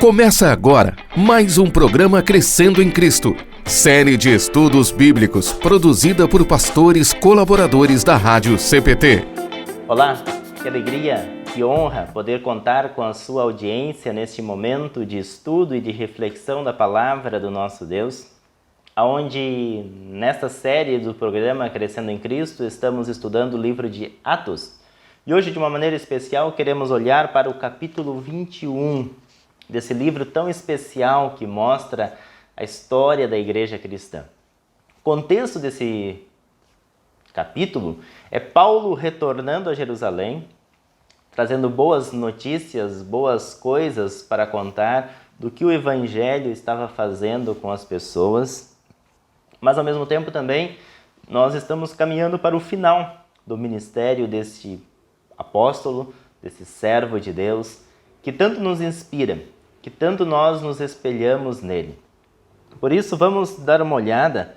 Começa agora mais um programa Crescendo em Cristo, série de estudos bíblicos produzida por pastores colaboradores da Rádio CPT. Olá, que alegria, que honra poder contar com a sua audiência neste momento de estudo e de reflexão da palavra do nosso Deus, onde nesta série do programa Crescendo em Cristo estamos estudando o livro de Atos. E hoje, de uma maneira especial, queremos olhar para o capítulo 21 desse livro tão especial que mostra a história da igreja cristã. O contexto desse capítulo é Paulo retornando a Jerusalém, trazendo boas notícias, boas coisas para contar do que o Evangelho estava fazendo com as pessoas, mas ao mesmo tempo também nós estamos caminhando para o final do ministério deste apóstolo, desse servo de Deus, que tanto nos inspira, que tanto nós nos espelhamos nele. Por isso, vamos dar uma olhada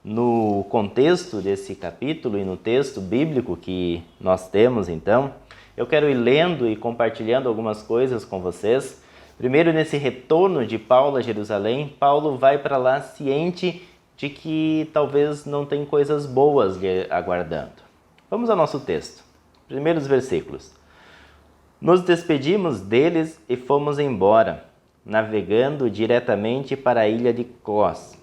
no contexto desse capítulo e no texto bíblico que nós temos, então. Eu quero ir lendo e compartilhando algumas coisas com vocês. Primeiro, nesse retorno de Paulo a Jerusalém, Paulo vai para lá ciente de que talvez não tem coisas boas lhe aguardando. Vamos ao nosso texto. Primeiros versículos. Nos despedimos deles e fomos embora, navegando diretamente para a ilha de Cós.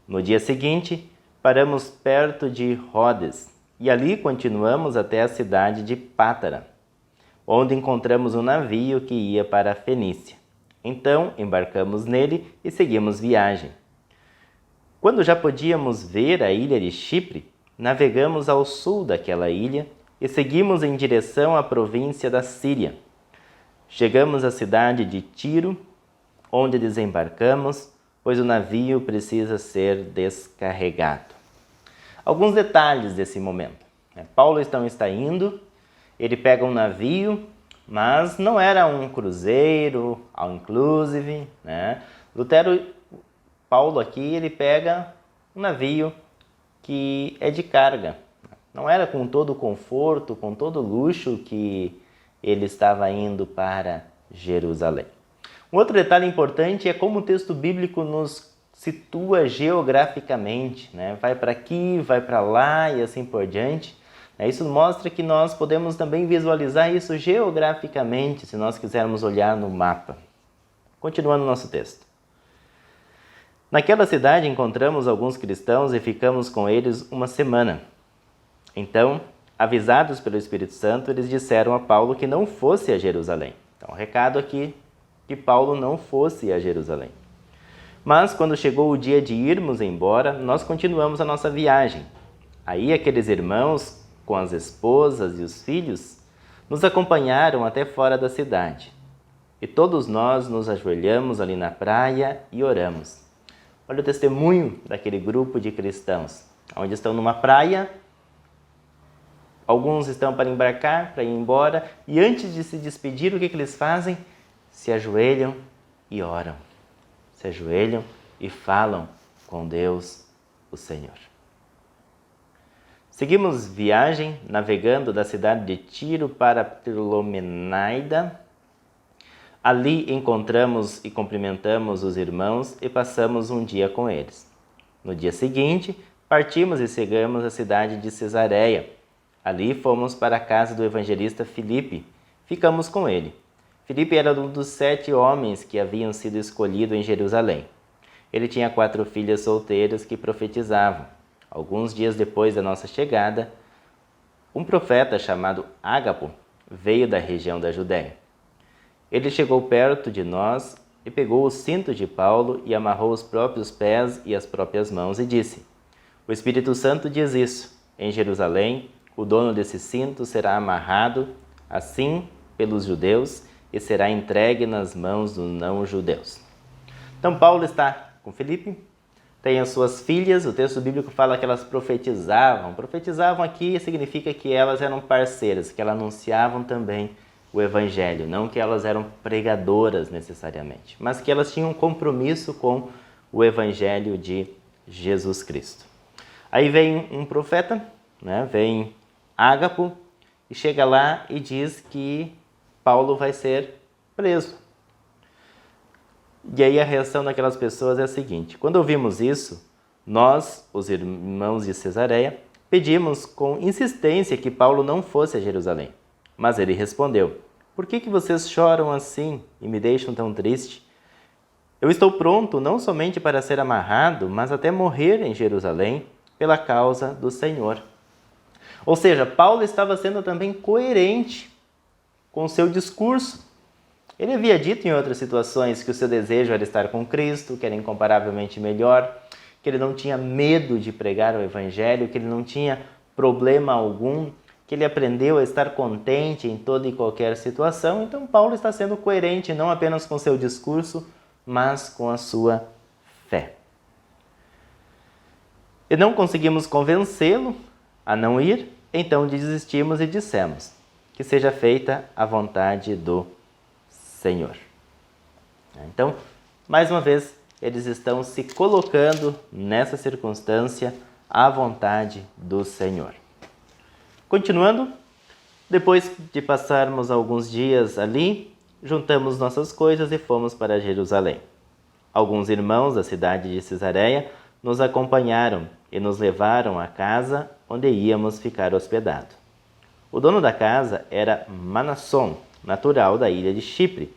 No dia seguinte, paramos perto de Rodes e ali continuamos até a cidade de Pátara, onde encontramos um navio que ia para a Fenícia. Então, embarcamos nele e seguimos viagem. Quando já podíamos ver a ilha de Chipre, navegamos ao sul daquela ilha e seguimos em direção à província da Síria. Chegamos à cidade de Tiro, onde desembarcamos, pois o navio precisa ser descarregado. Alguns detalhes desse momento. Paulo então está indo, ele pega um navio, mas não era um cruzeiro, all inclusive, né? Paulo aqui, ele pega um navio que é de carga. Não era com todo o conforto, com todo o luxo que ele estava indo para Jerusalém. Um outro detalhe importante é como o texto bíblico nos situa geograficamente, né? Vai para aqui, vai para lá e assim por diante. Isso mostra que nós podemos também visualizar isso geograficamente, se nós quisermos olhar no mapa. Continuando o nosso texto. Naquela cidade encontramos alguns cristãos e ficamos com eles uma semana. Então, avisados pelo Espírito Santo, eles disseram a Paulo que não fosse a Jerusalém. Então, o recado aqui que Paulo não fosse a Jerusalém. Mas, quando chegou o dia de irmos embora, nós continuamos a nossa viagem. Aí, aqueles irmãos, com as esposas e os filhos, nos acompanharam até fora da cidade. E todos nós nos ajoelhamos ali na praia e oramos. Olha o testemunho daquele grupo de cristãos, onde estão numa praia. Alguns estão para embarcar, para ir embora, e antes de se despedir, o que eles fazem? Se ajoelham e oram. Se ajoelham e falam com Deus, o Senhor. Seguimos viagem, navegando da cidade de Tiro para Ptolomenaida. Ali encontramos e cumprimentamos os irmãos e passamos um dia com eles. No dia seguinte, partimos e chegamos à cidade de Cesareia. Ali fomos para a casa do evangelista Filipe. Ficamos com ele. Filipe era um dos 7 homens que haviam sido escolhidos em Jerusalém. Ele tinha 4 filhas solteiras que profetizavam. Alguns dias depois da nossa chegada, um profeta chamado Ágapo veio da região da Judéia. Ele chegou perto de nós e pegou o cinto de Paulo e amarrou os próprios pés e as próprias mãos e disse: "O Espírito Santo diz isso. Em Jerusalém, o dono desse cinto será amarrado, assim, pelos judeus, e será entregue nas mãos dos não-judeus." Então, Paulo está com Filipe, tem as suas filhas, o texto bíblico fala que elas profetizavam. Profetizavam aqui significa que elas eram parceiras, que elas anunciavam também o Evangelho, não que elas eram pregadoras necessariamente, mas que elas tinham um compromisso com o Evangelho de Jesus Cristo. Aí vem um profeta, né? Vem Ágapo, e chega lá e diz que Paulo vai ser preso. E aí a reação daquelas pessoas é a seguinte: quando ouvimos isso, nós, os irmãos de Cesareia, pedimos com insistência que Paulo não fosse a Jerusalém. Mas ele respondeu: por que vocês choram assim e me deixam tão triste? Eu estou pronto não somente para ser amarrado, mas até morrer em Jerusalém pela causa do Senhor. Ou seja, Paulo estava sendo também coerente com o seu discurso. Ele havia dito em outras situações que o seu desejo era estar com Cristo, que era incomparavelmente melhor, que ele não tinha medo de pregar o Evangelho, que ele não tinha problema algum, que ele aprendeu a estar contente em toda e qualquer situação. Então Paulo está sendo coerente não apenas com seu discurso, mas com a sua fé. E não conseguimos convencê-lo a não ir, então desistimos e dissemos: que seja feita a vontade do Senhor. Então, mais uma vez, eles estão se colocando nessa circunstância à vontade do Senhor. Continuando, depois de passarmos alguns dias ali, juntamos nossas coisas e fomos para Jerusalém. Alguns irmãos da cidade de Cesareia nos acompanharam e nos levaram à casa onde íamos ficar hospedado. O dono da casa era Manasson, natural da ilha de Chipre.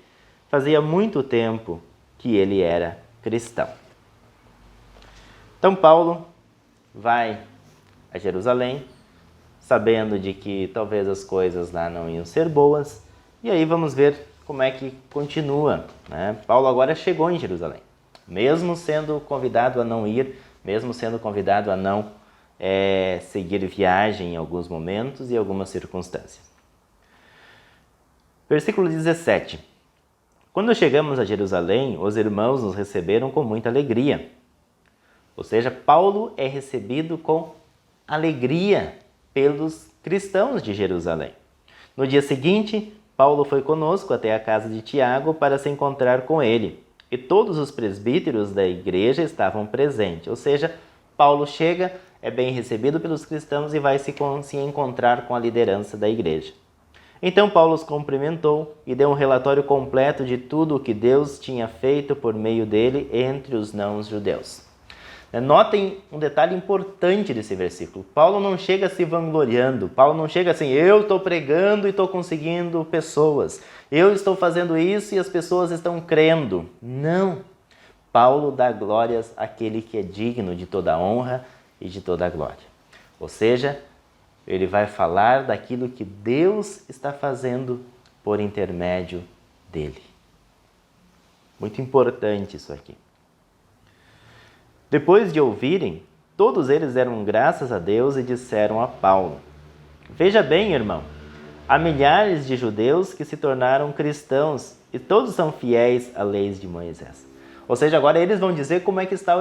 Fazia muito tempo que ele era cristão. Então Paulo vai a Jerusalém, sabendo de que talvez as coisas lá não iam ser boas, e aí vamos ver como é que continua, né? Paulo agora chegou em Jerusalém, mesmo sendo convidado a não ir, mesmo sendo convidado a não seguir viagem em alguns momentos e algumas circunstâncias. Versículo 17. Quando chegamos a Jerusalém, os irmãos nos receberam com muita alegria. Ou seja, Paulo é recebido com alegria pelos cristãos de Jerusalém. No dia seguinte, Paulo foi conosco até a casa de Tiago para se encontrar com ele. E todos os presbíteros da igreja estavam presentes. Ou seja, Paulo chega, é bem recebido pelos cristãos e vai se encontrar com a liderança da igreja. Então Paulo os cumprimentou e deu um relatório completo de tudo o que Deus tinha feito por meio dele entre os não-judeus. Notem um detalhe importante desse versículo. Paulo não chega se vangloriando. Paulo não chega assim: eu estou pregando e estou conseguindo pessoas. Eu estou fazendo isso e as pessoas estão crendo. Não. Paulo dá glórias àquele que é digno de toda a honra e de toda a glória. Ou seja, ele vai falar daquilo que Deus está fazendo por intermédio dele. Muito importante isso aqui. Depois de ouvirem, todos eles deram graças a Deus e disseram a Paulo: veja bem, irmão, há milhares de judeus que se tornaram cristãos e todos são fiéis à lei de Moisés. Ou seja, agora eles vão dizer como é que está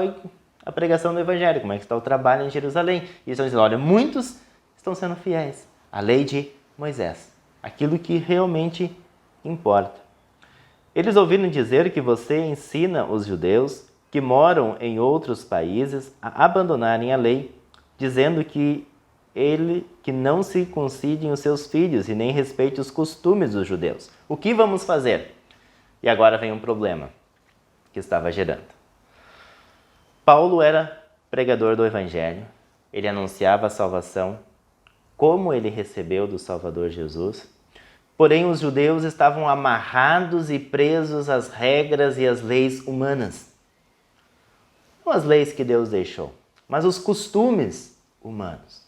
a pregação do Evangelho, como é que está o trabalho em Jerusalém. E eles vão dizer: olha, muitos estão sendo fiéis à lei de Moisés, aquilo que realmente importa. Eles ouviram dizer que você ensina os judeus que moram em outros países a abandonarem a lei, dizendo que não circuncidem os seus filhos e nem respeite os costumes dos judeus. O que vamos fazer? E agora vem um problema que estava gerando. Paulo era pregador do Evangelho, ele anunciava a salvação, como ele recebeu do Salvador Jesus. Porém, os judeus estavam amarrados e presos às regras e às leis humanas. Não as leis que Deus deixou, mas os costumes humanos.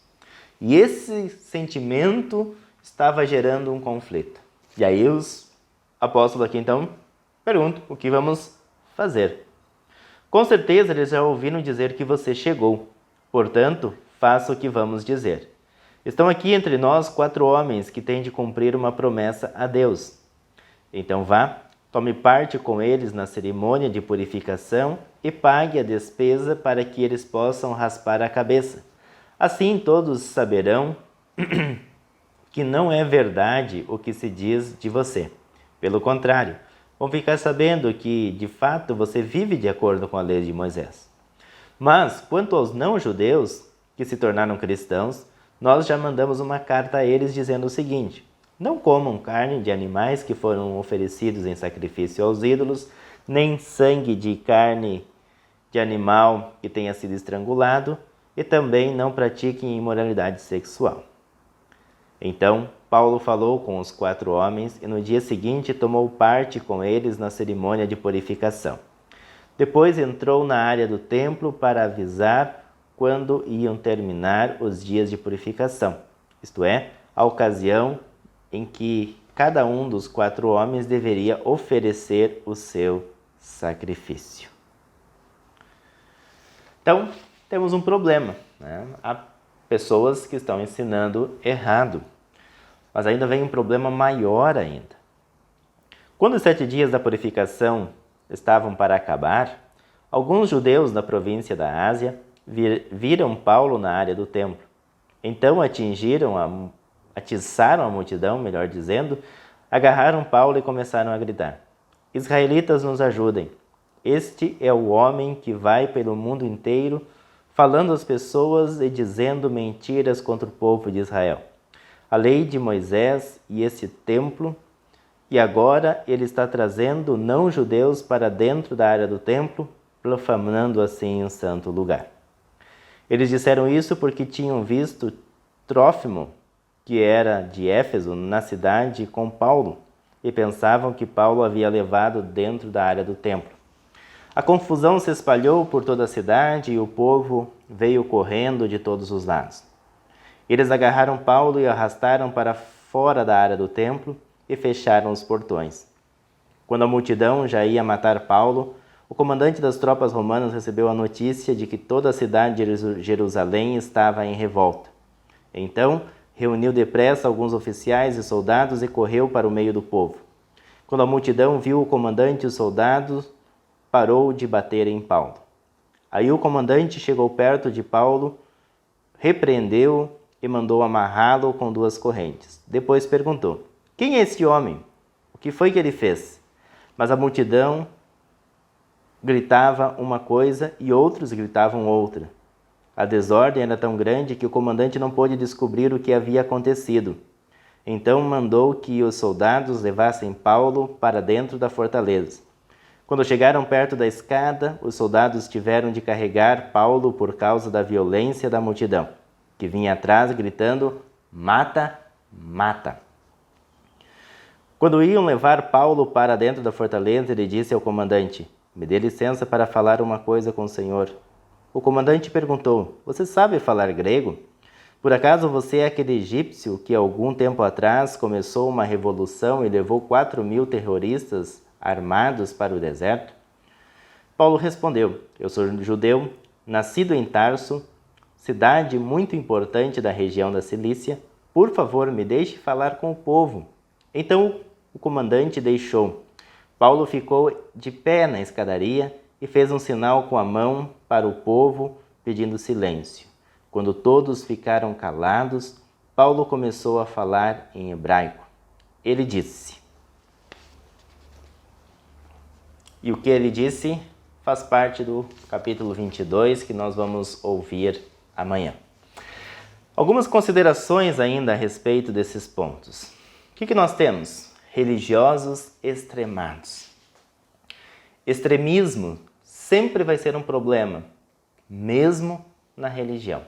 E esse sentimento estava gerando um conflito. E aí os apóstolos aqui então perguntam: o que vamos fazer? Com certeza eles já ouviram dizer que você chegou. Portanto, faça o que vamos dizer. Estão aqui entre nós 4 homens que têm de cumprir uma promessa a Deus. Então vá, tome parte com eles na cerimônia de purificação e pague a despesa para que eles possam raspar a cabeça. Assim todos saberão que não é verdade o que se diz de você. Pelo contrário, vão ficar sabendo que, de fato, você vive de acordo com a lei de Moisés. Mas, quanto aos não-judeus que se tornaram cristãos, nós já mandamos uma carta a eles dizendo o seguinte: Não comam carne de animais que foram oferecidos em sacrifício aos ídolos, nem sangue de carne de animal que tenha sido estrangulado, e também não pratiquem imoralidade sexual. Então Paulo falou com os 4 homens e no dia seguinte tomou parte com eles na cerimônia de purificação. Depois entrou na área do templo para avisar quando iam terminar os dias de purificação, isto é, a ocasião em que cada um dos 4 homens deveria oferecer o seu sacrifício. Então, temos um problema, né? Há pessoas que estão ensinando errado, mas ainda vem um problema maior ainda. Quando os 7 dias da purificação estavam para acabar, alguns judeus da província da Ásia viram Paulo na área do templo. Então atiçaram a multidão, melhor dizendo, agarraram Paulo e começaram a gritar: Israelitas, nos ajudem! Este é o homem que vai pelo mundo inteiro falando às pessoas e dizendo mentiras contra o povo de Israel. A lei de Moisés e esse templo, e agora ele está trazendo não-judeus para dentro da área do templo, profanando assim um santo lugar. Eles disseram isso porque tinham visto Trófimo, que era de Éfeso, na cidade com Paulo, e pensavam que Paulo havia levado dentro da área do templo. A confusão se espalhou por toda a cidade e o povo veio correndo de todos os lados. Eles agarraram Paulo e arrastaram para fora da área do templo e fecharam os portões. Quando a multidão já ia matar Paulo, o comandante das tropas romanas recebeu a notícia de que toda a cidade de Jerusalém estava em revolta. Então, reuniu depressa alguns oficiais e soldados e correu para o meio do povo. Quando a multidão viu o comandante e os soldados, parou de bater em Paulo. Aí o comandante chegou perto de Paulo, repreendeu-o e mandou amarrá-lo com 2 correntes. Depois perguntou: quem é esse homem? O que foi que ele fez? Mas a multidão gritava uma coisa e outros gritavam outra. A desordem era tão grande que o comandante não pôde descobrir o que havia acontecido. Então mandou que os soldados levassem Paulo para dentro da fortaleza. Quando chegaram perto da escada, os soldados tiveram de carregar Paulo por causa da violência da multidão, que vinha atrás gritando: mata, mata. Quando iam levar Paulo para dentro da fortaleza, ele disse ao comandante: me dê licença para falar uma coisa com o senhor. O comandante perguntou: você sabe falar grego? Por acaso você é aquele egípcio que algum tempo atrás começou uma revolução e levou 4.000 terroristas armados para o deserto? Paulo respondeu: eu sou judeu, nascido em Tarso, cidade muito importante da região da Cilícia. Por favor, me deixe falar com o povo. Então o comandante deixou. Paulo ficou de pé na escadaria e fez um sinal com a mão para o povo, pedindo silêncio. Quando todos ficaram calados, Paulo começou a falar em hebraico. Ele disse... E o que ele disse faz parte do capítulo 22, que nós vamos ouvir amanhã. Algumas considerações ainda a respeito desses pontos. O que nós temos? Religiosos extremados. Extremismo sempre vai ser um problema, mesmo na religião.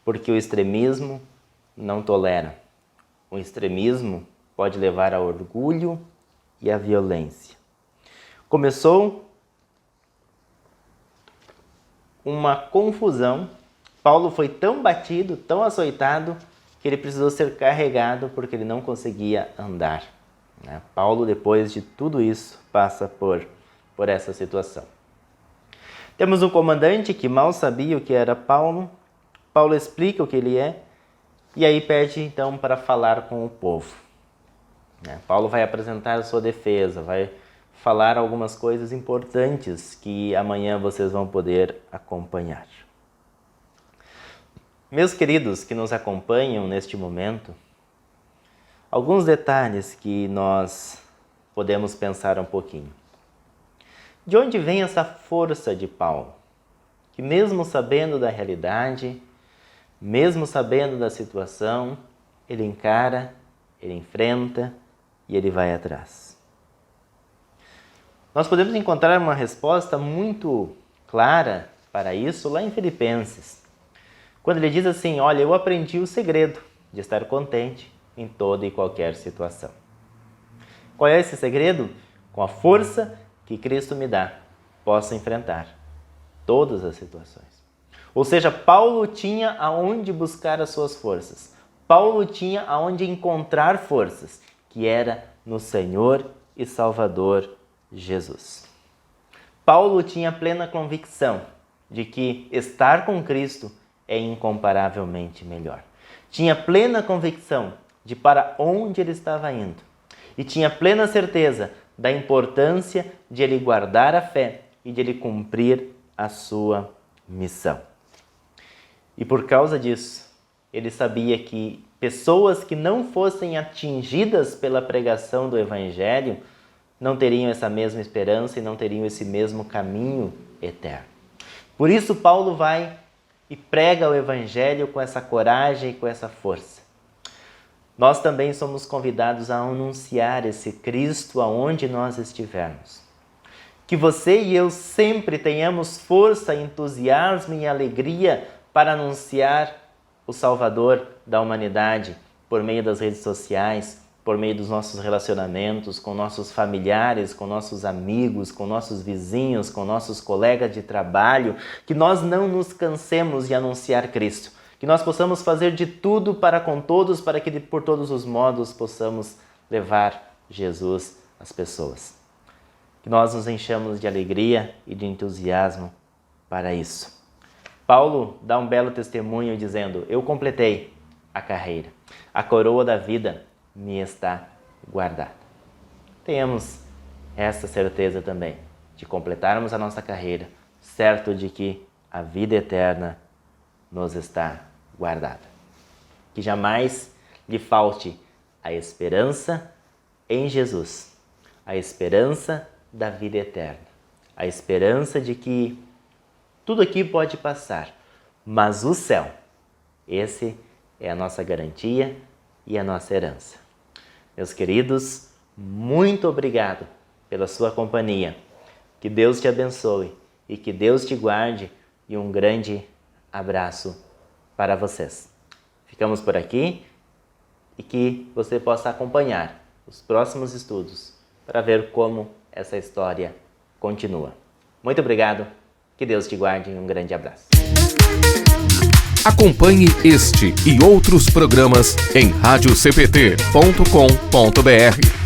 Porque o extremismo não tolera. O extremismo pode levar ao orgulho e à violência. Começou uma confusão. Paulo foi tão batido, tão açoitado, que ele precisou ser carregado porque ele não conseguia andar. Paulo, depois de tudo isso, passa por essa situação. Temos um comandante que mal sabia o que era Paulo. Paulo explica o que ele é e aí pede então para falar com o povo. Paulo vai apresentar a sua defesa, vai falar algumas coisas importantes que amanhã vocês vão poder acompanhar. Meus queridos que nos acompanham neste momento, alguns detalhes que nós podemos pensar um pouquinho. De onde vem essa força de Paulo? Que mesmo sabendo da realidade, mesmo sabendo da situação, ele encara, ele enfrenta e ele vai atrás. Nós podemos encontrar uma resposta muito clara para isso lá em Filipenses, quando ele diz assim: olha, eu aprendi o segredo de estar contente em toda e qualquer situação. Qual é esse segredo? Com a força que Cristo me dá, posso enfrentar todas as situações. Ou seja, Paulo tinha aonde buscar as suas forças. Paulo tinha aonde encontrar forças, que era no Senhor e Salvador Jesus. Paulo tinha plena convicção de que estar com Cristo é incomparavelmente melhor. Tinha plena convicção de para onde ele estava indo. E tinha plena certeza da importância de ele guardar a fé e de ele cumprir a sua missão. E por causa disso, ele sabia que pessoas que não fossem atingidas pela pregação do Evangelho não teriam essa mesma esperança e não teriam esse mesmo caminho eterno. Por isso, Paulo vai e prega o Evangelho com essa coragem e com essa força. Nós também somos convidados a anunciar esse Cristo aonde nós estivermos. Que você e eu sempre tenhamos força, entusiasmo e alegria para anunciar o Salvador da humanidade por meio das redes sociais, por meio dos nossos relacionamentos com nossos familiares, com nossos amigos, com nossos vizinhos, com nossos colegas de trabalho, que nós não nos cansemos de anunciar Cristo, que nós possamos fazer de tudo para com todos, para que por todos os modos possamos levar Jesus às pessoas. Que nós nos enchamos de alegria e de entusiasmo para isso. Paulo dá um belo testemunho dizendo: eu completei a carreira, a coroa da vida me está guardada. Tenhamos essa certeza também, de completarmos a nossa carreira, certo de que a vida eterna nos está guardada. Que jamais lhe falte a esperança em Jesus, a esperança da vida eterna, a esperança de que tudo aqui pode passar, mas o céu, esse é a nossa garantia e a nossa herança. Meus queridos, muito obrigado pela sua companhia. Que Deus te abençoe e que Deus te guarde, e um grande abraço para vocês. Ficamos por aqui e que você possa acompanhar os próximos estudos para ver como essa história continua. Muito obrigado, que Deus te guarde e um grande abraço. Acompanhe este e outros programas em radiocpt.com.br.